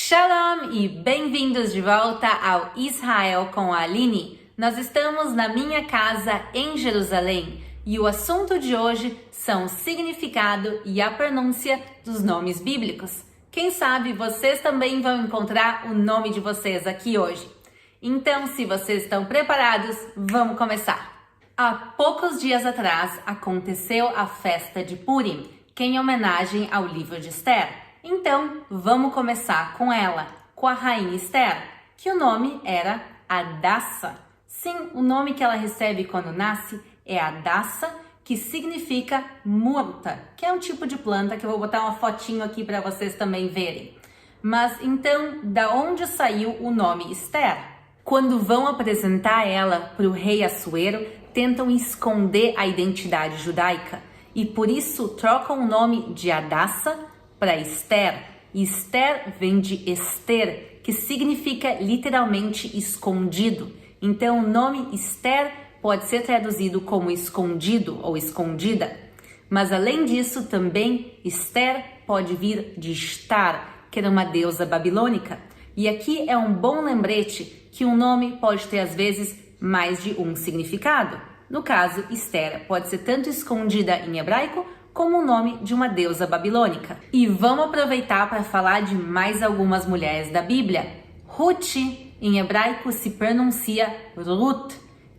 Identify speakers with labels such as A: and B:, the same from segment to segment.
A: Shalom e bem-vindos de volta ao Israel com a Aline. Nós estamos na minha casa em Jerusalém e o assunto de hoje são o significado e a pronúncia dos nomes bíblicos. Quem sabe vocês também vão encontrar o nome de vocês aqui hoje. Então, se vocês estão preparados, vamos começar. Há poucos dias atrás aconteceu a festa de Purim, que é em homenagem ao livro de Esther. Então, vamos começar com ela, com a rainha Esther, que o nome era Hadassa. Sim, o nome que ela recebe quando nasce é Hadassa, que significa murta, que é um tipo de planta que eu vou botar uma fotinho aqui para vocês também verem. Mas então, da onde saiu o nome Esther? Quando vão apresentar ela para o rei Assuero, tentam esconder a identidade judaica e por isso trocam o nome de Hadassa para Esther. Esther vem de Esther, que significa literalmente escondido. Então, o nome Esther pode ser traduzido como escondido ou escondida. Mas, além disso, também Esther pode vir de Estar, que era uma deusa babilônica. E aqui é um bom lembrete que um nome pode ter, às vezes, mais de um significado. No caso, Esther pode ser tanto escondida em hebraico como o nome de uma deusa babilônica. E vamos aproveitar para falar de mais algumas mulheres da Bíblia. Ruth, em hebraico, se pronuncia Ruth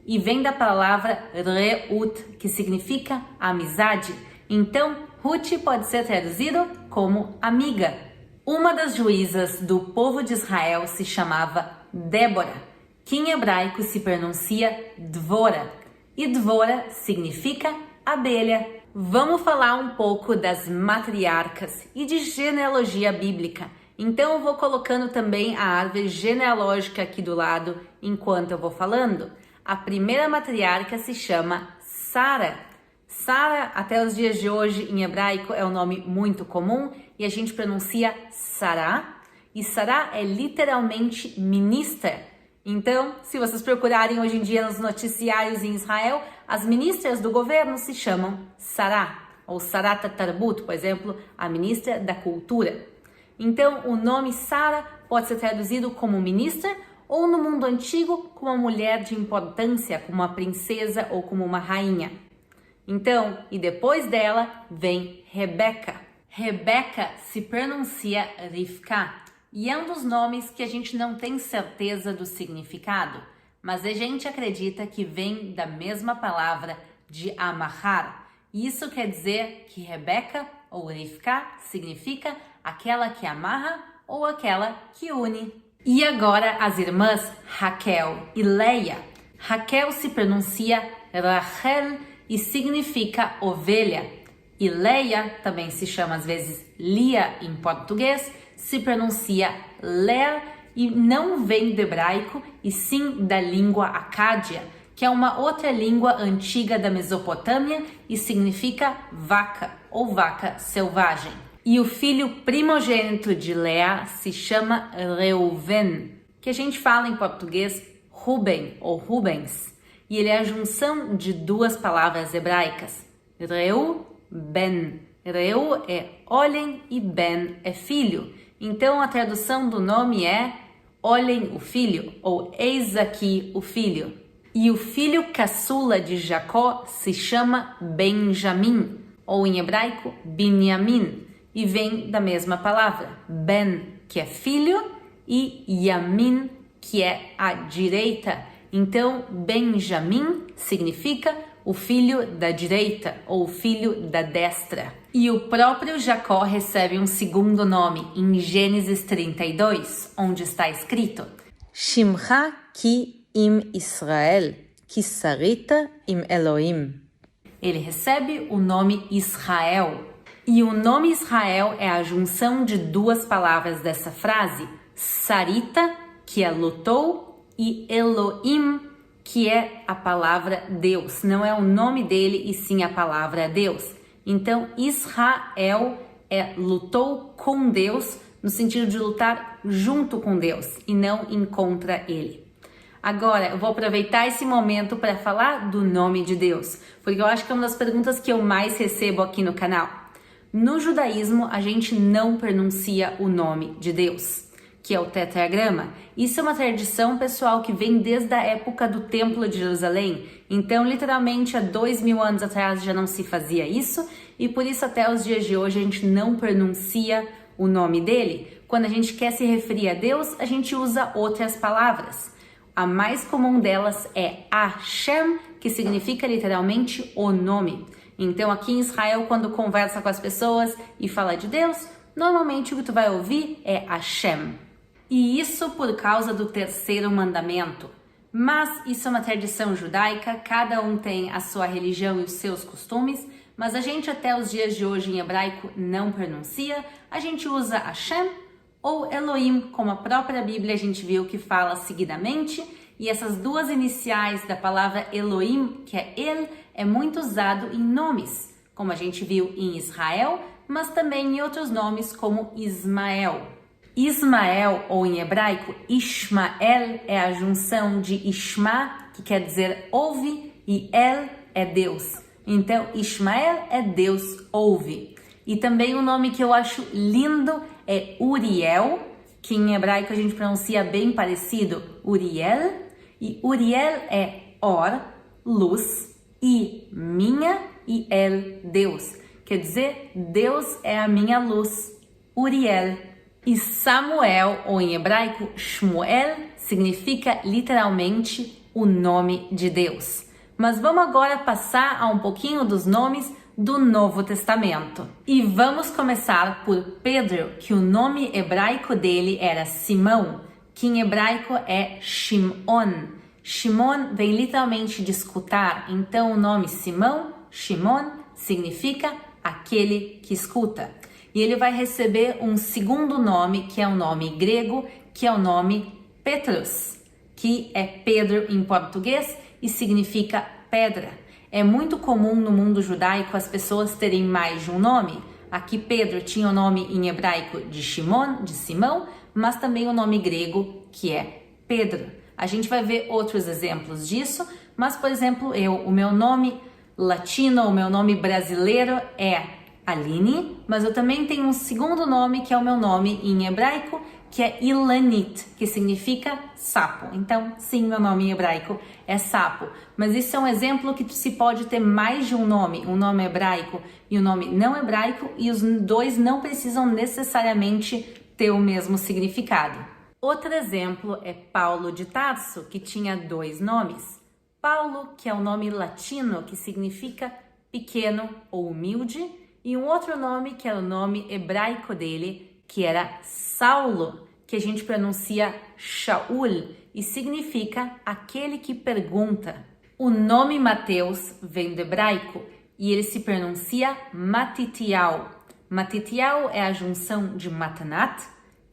A: e vem da palavra Reut, que significa amizade. Então, Ruth pode ser traduzido como amiga. Uma das juízas do povo de Israel se chamava Débora, que em hebraico se pronuncia Dvora. E Dvora significa abelha. Vamos falar um pouco das matriarcas e de genealogia bíblica. Então eu vou colocando também a árvore genealógica aqui do lado enquanto eu vou falando. A primeira matriarca se chama Sara. Sara, até os dias de hoje, em hebraico, é um nome muito comum e a gente pronuncia Sará. E Sará é literalmente ministra. Então, se vocês procurarem hoje em dia nos noticiários em Israel, as ministras do governo se chamam Sará, ou Sarat Tarbut, por exemplo, a ministra da cultura. Então, o nome Sara pode ser traduzido como ministra, ou no mundo antigo, como uma mulher de importância, como uma princesa ou como uma rainha. Então, e depois dela vem Rebeca. Rebeca se pronuncia Rivka. E é um dos nomes que a gente não tem certeza do significado, mas a gente acredita que vem da mesma palavra de amarrar. Isso quer dizer que Rebeca ou Rivka significa aquela que amarra ou aquela que une. E agora as irmãs Raquel e Leia. Raquel se pronuncia Rachel e significa ovelha. E Leia, também se chama às vezes Lia em português, se pronuncia Ler e não vem do hebraico e sim da língua acádia, que é uma outra língua antiga da Mesopotâmia e significa vaca ou vaca selvagem. E o filho primogênito de Leá se chama Reuven, que a gente fala em português Ruben ou Rubens, e ele é a junção de duas palavras hebraicas, Reu, Ben. Reu é olhem e Ben é filho. Então, a tradução do nome é olhem o filho, ou eis aqui o filho. E o filho caçula de Jacó se chama Benjamim, ou em hebraico, Binyamin, e vem da mesma palavra, Ben, que é filho, e Yamin, que é a direita. Então, Benjamim significa o filho da direita, ou o filho da destra. E o próprio Jacó recebe um segundo nome em Gênesis 32, onde está escrito Shimcha ki im Israel, ki sarita im Elohim. Ele recebe o nome Israel. E o nome Israel é a junção de duas palavras dessa frase, sarita, que é lutou, e Elohim, que é a palavra Deus. Não é o nome dele, e sim a palavra Deus. Então, Israel lutou com Deus, no sentido de lutar junto com Deus e não contra ele. Agora, eu vou aproveitar esse momento para falar do nome de Deus, porque eu acho que é uma das perguntas que eu mais recebo aqui no canal. No judaísmo, a gente não pronuncia o nome de Deus, que é o tetragrama. Isso é uma tradição, pessoal, que vem desde a época do Templo de Jerusalém. Então, literalmente, há 2000 anos atrás já não se fazia isso, e por isso até os dias de hoje a gente não pronuncia o nome dele. Quando a gente quer se referir a Deus, a gente usa outras palavras. A mais comum delas é Hashem, que significa literalmente o nome. Então, aqui em Israel, quando conversa com as pessoas e fala de Deus, normalmente o que tu vai ouvir é Hashem. E isso por causa do terceiro mandamento. Mas isso é uma tradição judaica, cada um tem a sua religião e os seus costumes, mas a gente até os dias de hoje em hebraico não pronuncia, a gente usa Hashem ou Elohim, como a própria Bíblia a gente viu que fala seguidamente, e essas duas iniciais da palavra Elohim, que é El, é muito usado em nomes, como a gente viu em Israel, mas também em outros nomes como Ismael. Ismael, ou em hebraico, Ishmael, é a junção de Ishma, que quer dizer ouve, e El é Deus. Então, Ishmael é Deus ouve. E também um nome que eu acho lindo é Uriel, que em hebraico a gente pronuncia bem parecido, Uriel. E Uriel é Or, luz, e minha, e El, Deus. Quer dizer, Deus é a minha luz, Uriel. E Samuel, ou em hebraico, Shmuel, significa literalmente o nome de Deus. Mas vamos agora passar a um pouquinho dos nomes do Novo Testamento. E vamos começar por Pedro, que o nome hebraico dele era Simão, que em hebraico é Shimon. Shimon vem literalmente de escutar, então o nome Simão, Shimon, significa aquele que escuta. E ele vai receber um segundo nome, que é um nome grego, que é o nome Petrus, que é Pedro em português e significa pedra. É muito comum no mundo judaico as pessoas terem mais de um nome. Aqui Pedro tinha o nome em hebraico de Shimon, de Simão, mas também o nome grego, que é Pedro. A gente vai ver outros exemplos disso, mas, por exemplo, o meu nome latino, o meu nome brasileiro é Aline, mas eu também tenho um segundo nome, que é o meu nome em hebraico, que é Ilanit, que significa sapo. Então, sim, meu nome em hebraico é sapo. Mas isso é um exemplo que se pode ter mais de um nome hebraico e um nome não hebraico, e os dois não precisam necessariamente ter o mesmo significado. Outro exemplo é Paulo de Tarso, que tinha 2 nomes. Paulo, que é o nome latino, que significa pequeno ou humilde, e um outro nome, que é o nome hebraico dele, que era Saulo, que a gente pronuncia Shaul, e significa aquele que pergunta. O nome Mateus vem do hebraico, e ele se pronuncia Matitial. Matitial é a junção de Matanat,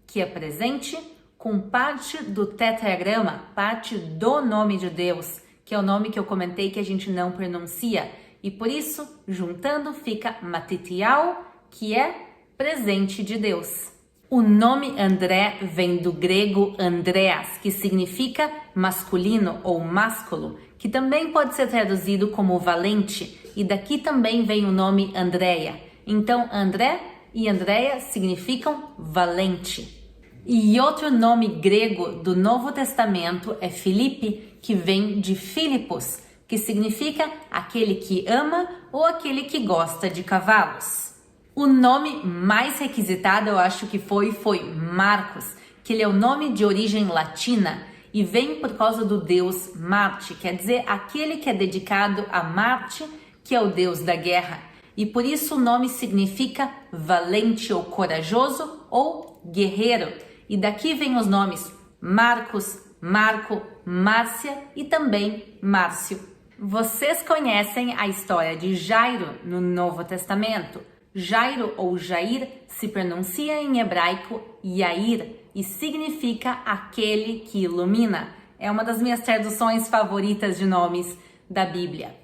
A: que é presente, com parte do tetragrama, parte do nome de Deus, que é o nome que eu comentei que a gente não pronuncia. E por isso, juntando, fica Matitial, que é presente de Deus. O nome André vem do grego Andreas, que significa masculino ou másculo, que também pode ser traduzido como valente, e daqui também vem o nome Andréia. Então, André e Andréia significam valente. E outro nome grego do Novo Testamento é Filipe, que vem de Filipos, que significa aquele que ama ou aquele que gosta de cavalos. O nome mais requisitado, eu acho que foi Marcos, que ele é o nome de origem latina e vem por causa do deus Marte, quer dizer, aquele que é dedicado a Marte, que é o deus da guerra. E por isso o nome significa valente ou corajoso ou guerreiro. E daqui vem os nomes Marcos, Marco, Márcia e também Márcio. Vocês conhecem a história de Jairo no Novo Testamento. Jairo ou Jair se pronuncia em hebraico Yair e significa aquele que ilumina. É uma das minhas traduções favoritas de nomes da Bíblia.